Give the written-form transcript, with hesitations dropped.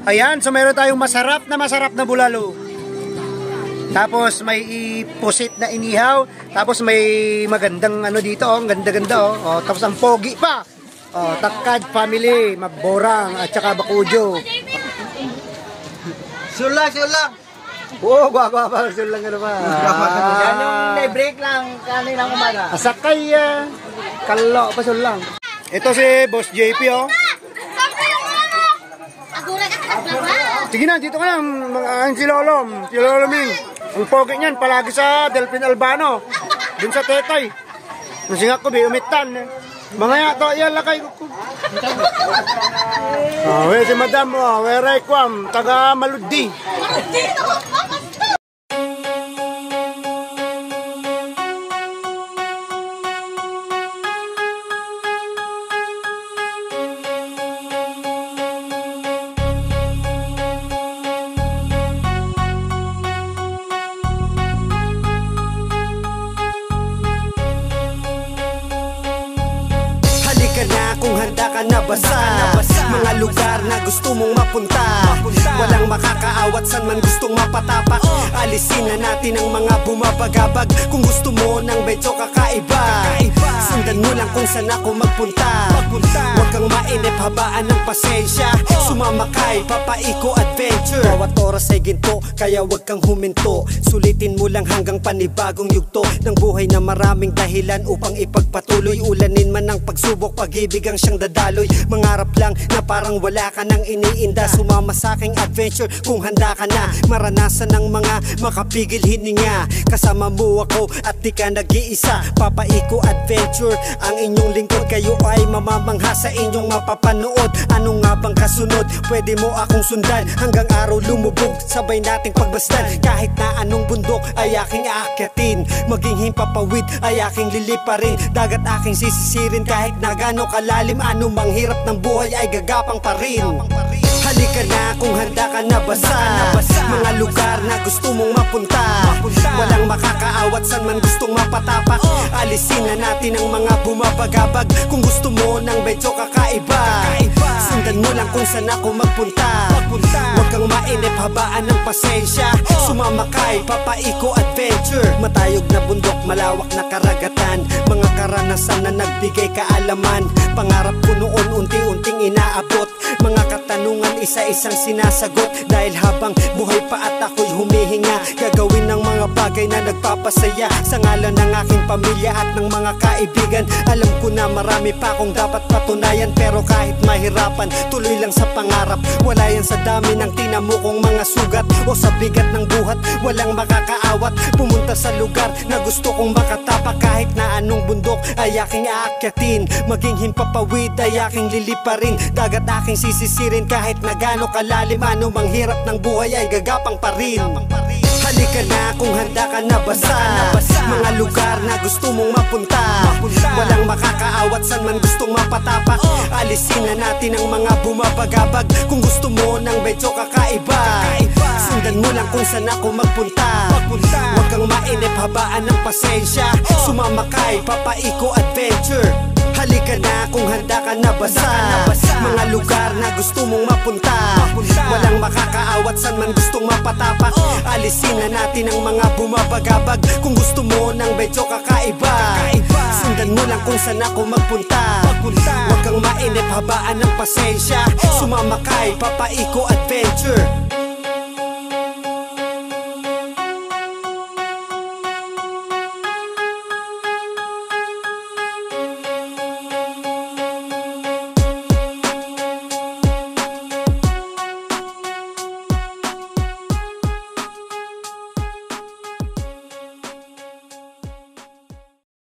Ayan, so meron tayong masarap na bulalo. Tapos may pusit na inihaw. Tapos may magandang ano dito, oh, ganda-ganda, oh. Oh, tapos ang pogi pa. Oh, Takad family, Maborang at saka Bakujo. Sulang. Oo, guwapa, sulang ano ba? Yan yung break lang kaninang umaga. Asakay, kalo pa sulang. Ito si Boss JP, oh. Sige na, dito ka na, mga si Loloming. Ang pogi niyan, palagi sa Delphin Albano. Dun sa Tetay. Nasingak ko, umitan. Mga yato, yan lakay ko. We si Madam, we Rayquam, taga Maludi. Kung handa ka na basa, mga lugar na gusto mong mapunta, walang makakaawat san man gustong mapatapak. Alisin na natin ang mga bumabagabag. Kung gusto mo ng medyo kakaiba, sundan mo lang kung saan ako magpunta. Huwag kang mainip, habaan ng pasensya. Sumama kay Papaiko Adventure. Bawat oras ay ginto, kaya huwag kang huminto. Sulitin mo lang hanggang panibagong yugto ng buhay na maraming dahilan upang ipagpatuloy. Ulanin man ang pagsubok, pag-ibig ang siyang dadaloy. Mangarap lang na parang wala ka nang iniinda. Sumama sa aking adventure kung handa ka na maranasan ng mga makapigil hininga. Kasama mo ako at di ka nag-iisa. Papaiko Adventure ang inyong lingkod. Kayo ay mamamangha sa inyong mapapanood. Ano nga bang kasunod? Pwede mo akong sundan hanggang araw lumubog. Sabay nating pagbastan. Kahit na anong bundok ay aking aakyatin. Maging himpapawid ay aking liliparin. Dagat aking sisisirin kahit na gano'ng kalalim. Anumang hirap ng buhay ay gagapang pa rin. Halika na kung handa ka na basa, mga lugar na gusto mong mapunta, walang makakaawat san man gustong mapatapak. Alisin na natin ang mga bumabagabag. Kung gusto mo ng medyo kakaiba, sundan mo lang kung saan ako magpunta. Huwag kang mainip, habaan ng pasensya. Sumama kay Papaiko Adventure. Matayog na bundok, malawak na karagatan, mga karanasan na nagbigay kaalaman. Pangarap ko noon unti-unting inaabot, mga katanungan isa-isang sinasagot. Dahil habang buhay pa at ako'y humihinga, gagawin ng mga bagay na nagpapasaya sa ngalan ng aking pamilya at ng mga kaibigan. Alam ko na marami pa akong dapat patunayan, pero kahit mahirapan, tuloy lang sa pangarap. Wala yan sa dami ng tinamo kong mga sugat o sa bigat ng buhat, walang makakaawat. Pumunta sa lugar na gusto kong makatapak. Kahit na anong bundok ay aking aakyatin. Maging himpapawid ay aking liliparin. Dagat aking sisisirin kahit na gano'ng kalalim. Anumang hirap ng buhay ay gagapang pa rin. Halika na kung handa ka na basa, mga lugar na gusto mong mapunta, walang makakaawat san man gustong mapatapak. Alisin na natin ang mga bumabagabag. Kung gusto mo ng medyo kakaiba, sundan mo lang kung saan ako magpunta. Huwag kang mainip, habaan ng pasensya. Sumama kay Papaiko Adventure. Halika na kung handa ka na basa, mga lugar na gusto mong mapunta, walang makakaawat san man gustong mapatapak. Alisin na natin ang mga bumabagabag. Kung gusto mo ng medyo kakaiba, sundan mo lang kung saan ako magpunta. Huwag kang mainip, habaan ng pasensya. Sumama kay Papaiko Adventure.